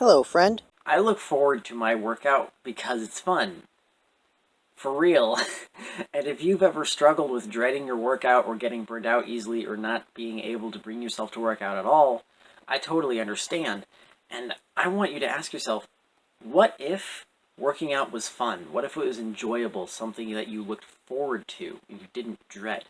Hello, friend. I look forward to my workout because it's fun. For real. And if you've ever struggled with dreading your workout or getting burned out easily or not being able to bring yourself to work out at all, I totally understand. And I want you to ask yourself, what if working out was fun? What if it was enjoyable, something that you looked forward to and you didn't dread?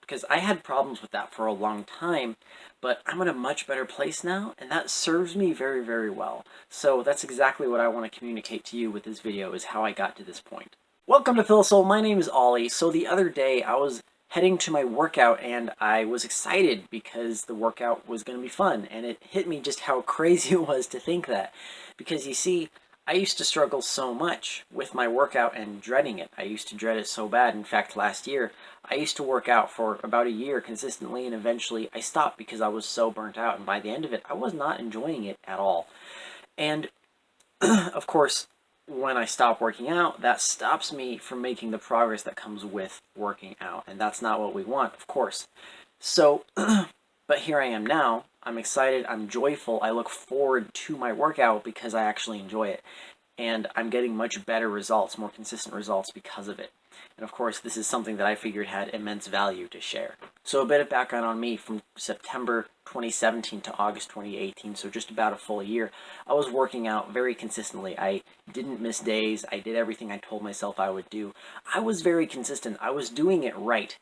Because I had problems with that for a long time, but I'm in a much better place now, and that serves me very, very well. So that's exactly what I want to communicate to you with this video, is how I got to this point. Welcome to Philsoul. My name is Ollie. So the other day I was heading to my workout and I was excited because the workout was going to be fun, and it hit me just how crazy it was to think that. Because you see, I used to struggle so much with my workout and dreading it. I used to dread it so bad. In fact, last year, I used to work out for about a year consistently, and eventually I stopped because I was so burnt out. And by the end of it, I was not enjoying it at all. And of course, when I stop working out, that stops me from making the progress that comes with working out. And that's not what we want, of course. So, but here I am now. I'm excited. I'm joyful. I look forward to my workout because I actually enjoy it. And I'm getting much better results, more consistent results because of it. And of course, this is something that I figured had immense value to share. So a bit of background on me: from September 2017 to August 2018, so just about a full year, I was working out very consistently. I didn't miss days. I did everything I told myself I would do. I was very consistent. I was doing it right.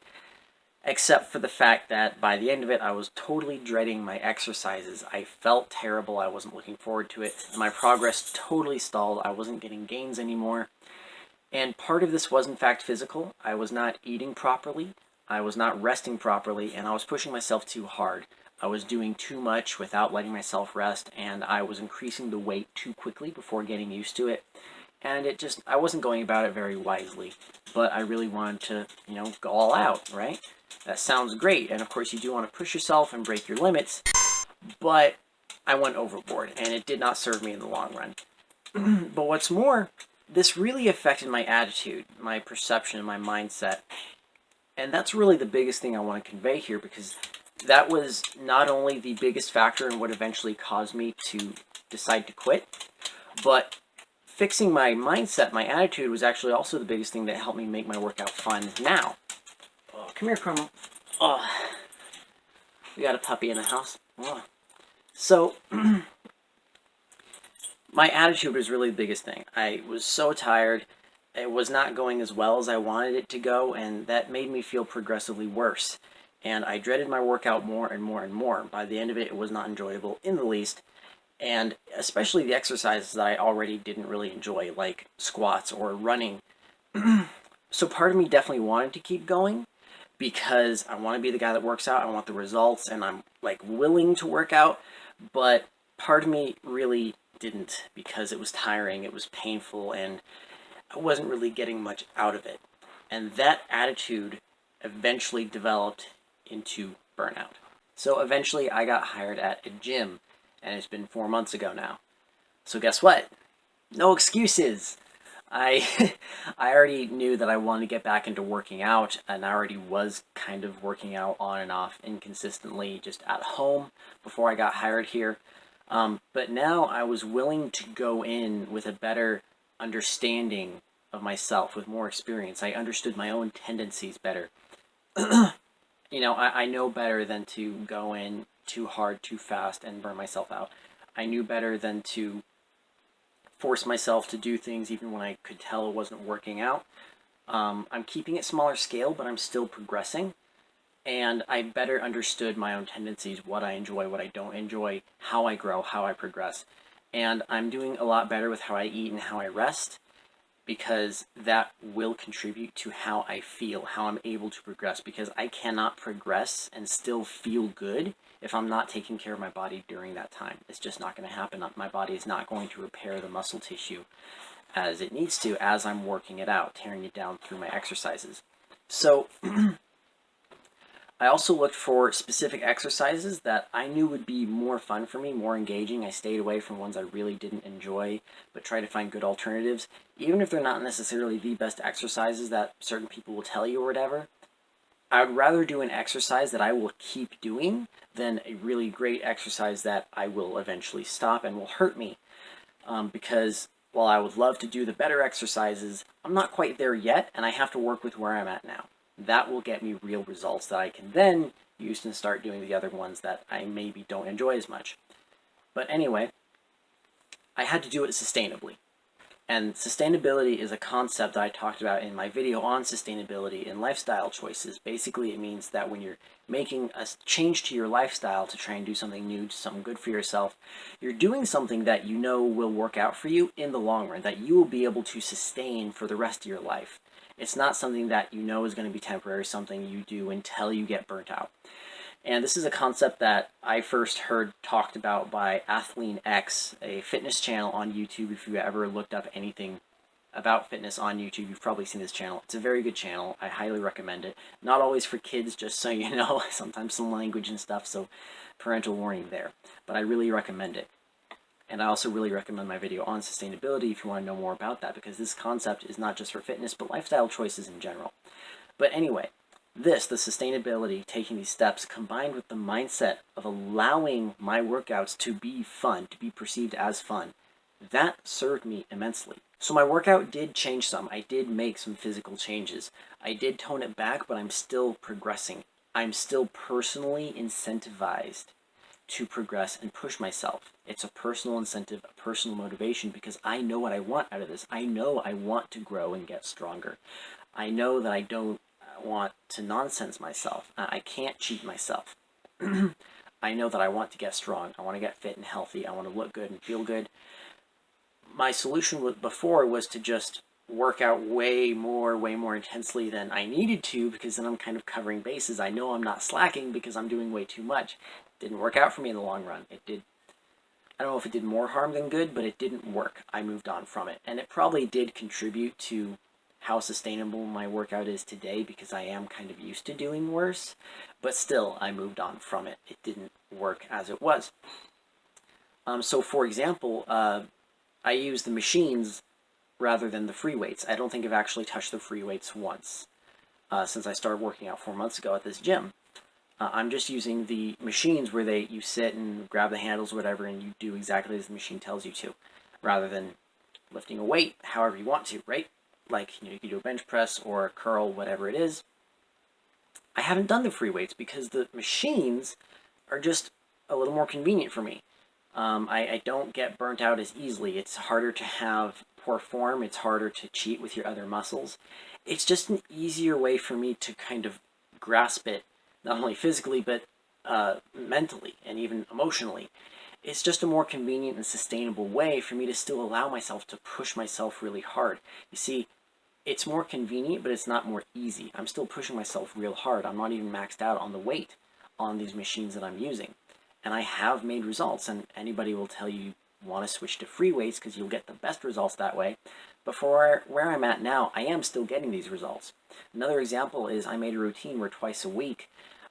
Except for the fact that by the end of it, I was totally dreading my exercises. I felt terrible. I wasn't looking forward to it. My progress totally stalled. I wasn't getting gains anymore. And part of this was, in fact, physical. I was not eating properly. I was not resting properly, and I was pushing myself too hard. I was doing too much without letting myself rest, and I was increasing the weight too quickly before getting used to it. And I wasn't going about it very wisely, but I really wanted to, go all out, right? That sounds great, and of course you do want to push yourself and break your limits, but I went overboard, and it did not serve me in the long run. But what's more, this really affected my attitude, my perception, my mindset, and that's really the biggest thing I want to convey here, because that was not only the biggest factor in what eventually caused me to decide to quit, but fixing my mindset, my attitude, was actually also the biggest thing that helped me make my workout fun now. Oh, come here, Crumble. Oh, we got a puppy in the house. Oh. So, my attitude was really the biggest thing. I was so tired. It was not going as well as I wanted it to go, and that made me feel progressively worse. And I dreaded my workout more and more and more. By the end of it, it was not enjoyable in the least. And especially the exercises that I already didn't really enjoy, like squats or running. So part of me definitely wanted to keep going because I want to be the guy that works out. I want the results, and I'm like willing to work out. But part of me really didn't, because it was tiring, it was painful, and I wasn't really getting much out of it. And that attitude eventually developed into burnout. So eventually I got hired at a gym, and it's been 4 months ago now. So guess what? No excuses. I I already knew that I wanted to get back into working out, and I already was kind of working out on and off inconsistently just at home before I got hired here. But now I was willing to go in with a better understanding of myself, with more experience. I understood my own tendencies better. I know better than to go in too hard, too fast, and burn myself out. I knew better than to force myself to do things even when I could tell it wasn't working out. I'm keeping it smaller scale, but I'm still progressing. And I better understood my own tendencies, what I enjoy, what I don't enjoy, how I grow, how I progress. And I'm doing a lot better with how I eat and how I rest, because that will contribute to how I feel, how I'm able to progress, because I cannot progress and still feel good if I'm not taking care of my body during that time. It's just not going to happen. My body is not going to repair the muscle tissue as it needs to as I'm working it out, tearing it down through my exercises. So I also looked for specific exercises that I knew would be more fun for me, more engaging. I stayed away from ones I really didn't enjoy, but tried to find good alternatives, even if they're not necessarily the best exercises that certain people will tell you or whatever. I would rather do an exercise that I will keep doing than a really great exercise that I will eventually stop and will hurt me. Because while I would love to do the better exercises, I'm not quite there yet, and I have to work with where I'm at now. That will get me real results that I can then use and start doing the other ones that I maybe don't enjoy as much. But anyway, I had to do it sustainably. And sustainability is a concept that I talked about in my video on sustainability and lifestyle choices. Basically, it means that when you're making a change to your lifestyle to try and do something new, something good for yourself, you're doing something that you know will work out for you in the long run, that you will be able to sustain for the rest of your life. It's not something that you know is going to be temporary, something you do until you get burnt out. And this is a concept that I first heard talked about by ATHLEAN-X, a fitness channel on YouTube. If you ever looked up anything about fitness on YouTube, you've probably seen this channel. It's a very good channel. I highly recommend it. Not always for kids, just so you know. Sometimes some language and stuff, so parental warning there. But I really recommend it. And I also really recommend my video on sustainability if you want to know more about that, because this concept is not just for fitness, but lifestyle choices in general. But anyway, the sustainability, taking these steps, combined with the mindset of allowing my workouts to be fun, to be perceived as fun, that served me immensely. So my workout did change some. I did make some physical changes. I did tone it back, but I'm still progressing. I'm still personally incentivized to progress and push myself. It's a personal incentive, a personal motivation, because I know what I want out of this. I know I want to grow and get stronger. I know that I don't want to nonsense myself. I can't cheat myself. I know that I want to get strong. I want to get fit and healthy. I want to look good and feel good. My solution before was to just work out way more intensely than I needed to, because then I'm kind of covering bases. I know I'm not slacking because I'm doing way too much. It didn't work out for me in the long run. It did. I don't know if it did more harm than good, but it didn't work. I moved on from it. And it probably did contribute to how sustainable my workout is today, because I am kind of used to doing worse, but still I moved on from it. It didn't work as it was. So for example, I use the machines rather than the free weights. I don't think I've actually touched the free weights once since I started working out 4 months ago at this gym. I'm just using the machines where you sit and grab the handles or whatever, and you do exactly as the machine tells you to, rather than lifting a weight however you want to, right? Like, you can do a bench press or a curl, whatever it is. I haven't done the free weights because the machines are just a little more convenient for me. I don't get burnt out as easily. It's harder to have poor form. It's harder to cheat with your other muscles. It's just an easier way for me to kind of grasp it, not only physically, but mentally and even emotionally. It's just a more convenient and sustainable way for me to still allow myself to push myself really hard. You see, it's more convenient, but it's not more easy. I'm still pushing myself real hard. I'm not even maxed out on the weight on these machines that I'm using. And I have made results, and anybody will tell you want to switch to free weights because you'll get the best results that way. But for where I'm at now, I am still getting these results. Another example is I made a routine where twice a week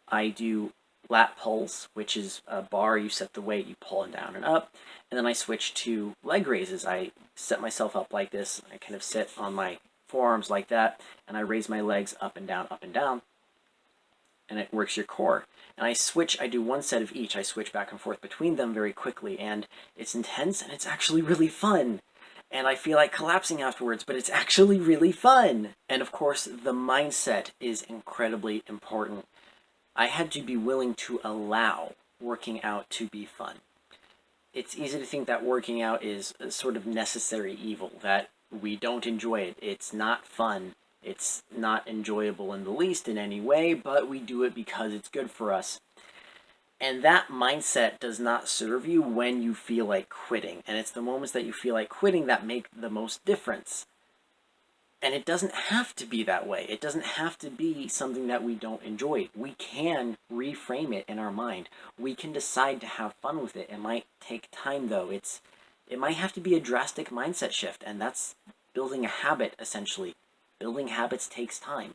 I do lat pulls, which is a bar, you set the weight, you pull it down and up, and then I switch to leg raises. I set myself up like this. I kind of sit on my forearms like that, and I raise my legs up and down, and it works your core. And I do one set of each. I switch back and forth between them very quickly, and it's intense, and it's actually really fun. And I feel like collapsing afterwards, but it's actually really fun. And of course, the mindset is incredibly important. I had to be willing to allow working out to be fun. It's easy to think that working out is a sort of necessary evil, that we don't enjoy it. It's not fun. It's not enjoyable in the least in any way, but we do it because it's good for us. And that mindset does not serve you when you feel like quitting. And it's the moments that you feel like quitting that make the most difference. And it doesn't have to be that way. It doesn't have to be something that we don't enjoy. We can reframe it in our mind. We can decide to have fun with it. It might take time, though. It might have to be a drastic mindset shift, and that's building a habit, essentially. Building habits takes time.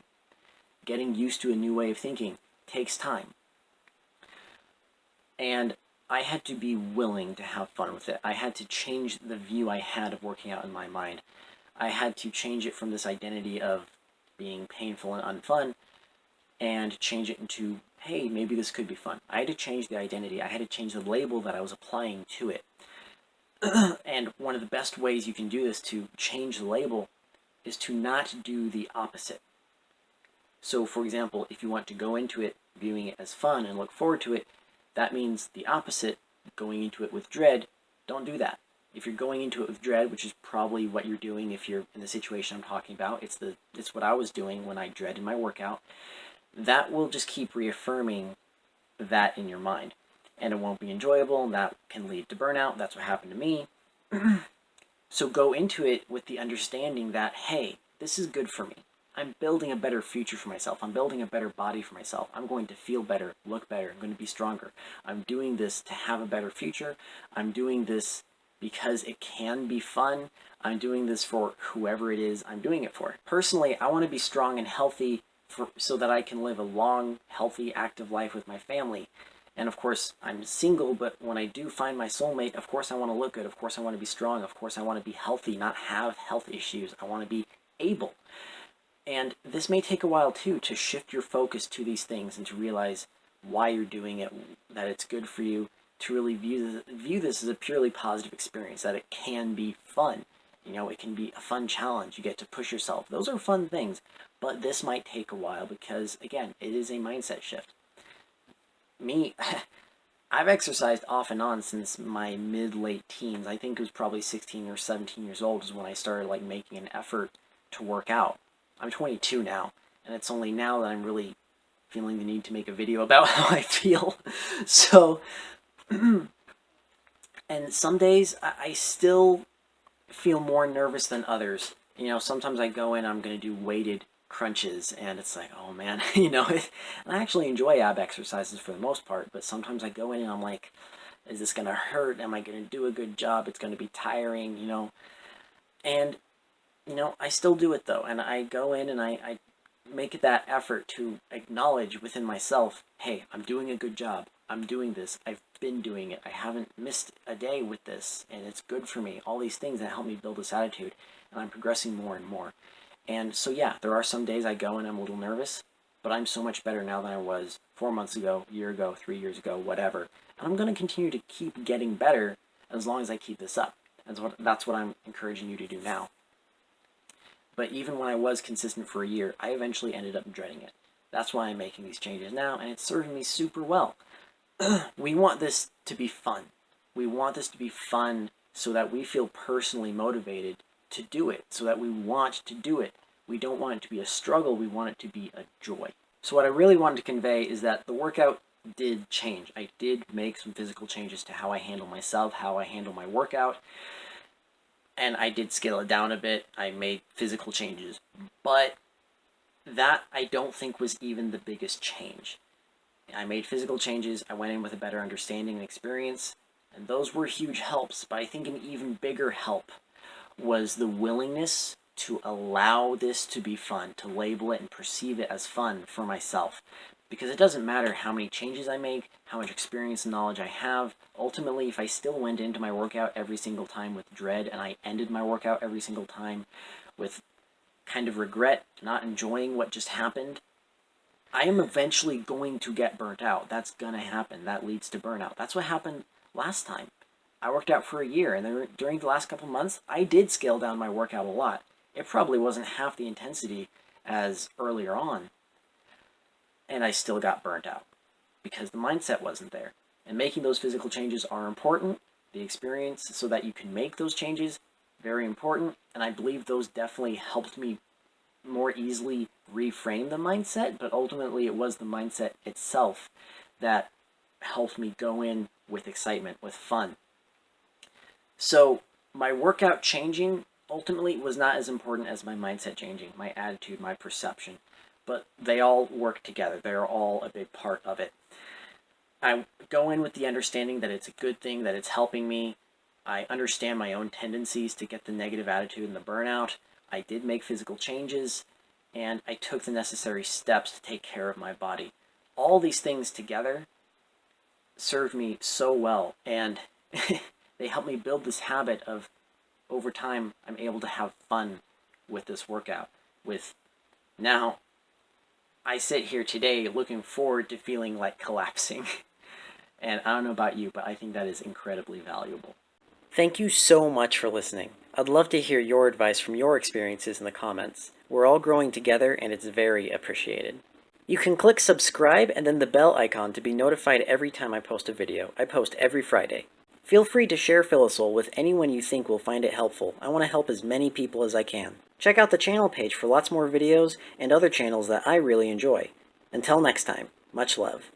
Getting used to a new way of thinking takes time. And I had to be willing to have fun with it. I had to change the view I had of working out in my mind. I had to change it from this identity of being painful and unfun and change it into, hey, maybe this could be fun. I had to change the identity. I had to change the label that I was applying to it. And one of the best ways you can do this to change the label is to not do the opposite. So, for example, if you want to go into it viewing it as fun and look forward to it, that means the opposite, going into it with dread. Don't do that. If you're going into it with dread, which is probably what you're doing if you're in the situation I'm talking about, it's what I was doing when I dreaded my workout, that will just keep reaffirming that in your mind. And it won't be enjoyable, and that can lead to burnout. That's what happened to me. So go into it with the understanding that, hey, this is good for me. I'm building a better future for myself. I'm building a better body for myself. I'm going to feel better, look better. I'm going to be stronger. I'm doing this to have a better future. I'm doing this because it can be fun. I'm doing this for whoever it is I'm doing it for. Personally, I want to be strong and healthy so that I can live a long, healthy, active life with my family. And of course, I'm single, but when I do find my soulmate, of course I want to look good. Of course I want to be strong. Of course I want to be healthy, not have health issues. I want to be able. And this may take a while too, to shift your focus to these things and to realize why you're doing it, that it's good for you, to really view this as a purely positive experience, that it can be fun. You know, it can be a fun challenge. You get to push yourself. Those are fun things, but this might take a while because, again, it is a mindset shift. Me, I've exercised off and on since my mid-late teens. I think it was probably 16 or 17 years old is when I started like making an effort to work out. I'm 22 now, and it's only now that I'm really feeling the need to make a video about how I feel. So, and some days I still feel more nervous than others. You know, sometimes I go in, I'm going to do weighted crunches, and it's like, oh man, you know, and I actually enjoy ab exercises for the most part, but sometimes I go in and I'm like, is this going to hurt? Am I going to do a good job? It's going to be tiring, you know, and you know, I still do it though, and I go in and I make that effort to acknowledge within myself, hey, I'm doing a good job. I'm doing this. I've been doing it. I haven't missed a day with this, and it's good for me. All these things that help me build this attitude, and I'm progressing more and more. And so yeah, there are some days I go and I'm a little nervous, but I'm so much better now than I was 4 months ago, a year ago, 3 years ago, whatever. And I'm going to continue to keep getting better as long as I keep this up. That's what I'm encouraging you to do now. But even when I was consistent for a year, I eventually ended up dreading it. That's why I'm making these changes now, and it's serving me super well. We want this to be fun. We want this to be fun so that we feel personally motivated to do it, so that we want to do it. We don't want it to be a struggle, we want it to be a joy. So what I really wanted to convey is that the workout did change. I did make some physical changes to how I handle myself, how I handle my workout, and I did scale it down a bit. I made physical changes, but that I don't think was even the biggest change. I made physical changes, I went in with a better understanding and experience, and those were huge helps, but I think an even bigger help was the willingness to allow this to be fun, to label it and perceive it as fun for myself. Because it doesn't matter how many changes I make, how much experience and knowledge I have. Ultimately, if I still went into my workout every single time with dread, and I ended my workout every single time with kind of regret, not enjoying what just happened, I am eventually going to get burnt out. That's going to happen. That leads to burnout. That's what happened last time. I worked out for a year, and then during the last couple months, I did scale down my workout a lot. It probably wasn't half the intensity as earlier on, and I still got burnt out because the mindset wasn't there. And making those physical changes are important. The experience so that you can make those changes, very important. And I believe those definitely helped me more easily reframe the mindset, but ultimately it was the mindset itself that helped me go in with excitement, with fun. So my workout changing ultimately was not as important as my mindset changing, my attitude, my perception, but they all work together. They're all a big part of it. I go in with the understanding that it's a good thing, that it's helping me. I understand my own tendencies to get the negative attitude and the burnout. I did make physical changes, and I took the necessary steps to take care of my body. All these things together served me so well, and they helped me build this habit of, over time, I'm able to have fun with this workout. With now, I sit here today looking forward to feeling like collapsing. And I don't know about you, but I think that is incredibly valuable. Thank you so much for listening. I'd love to hear your advice from your experiences in the comments. We're all growing together, and it's very appreciated. You can click subscribe and then the bell icon to be notified every time I post a video. I post every Friday. Feel free to share Filisol with anyone you think will find it helpful. I want to help as many people as I can. Check out the channel page for lots more videos and other channels that I really enjoy. Until next time, much love.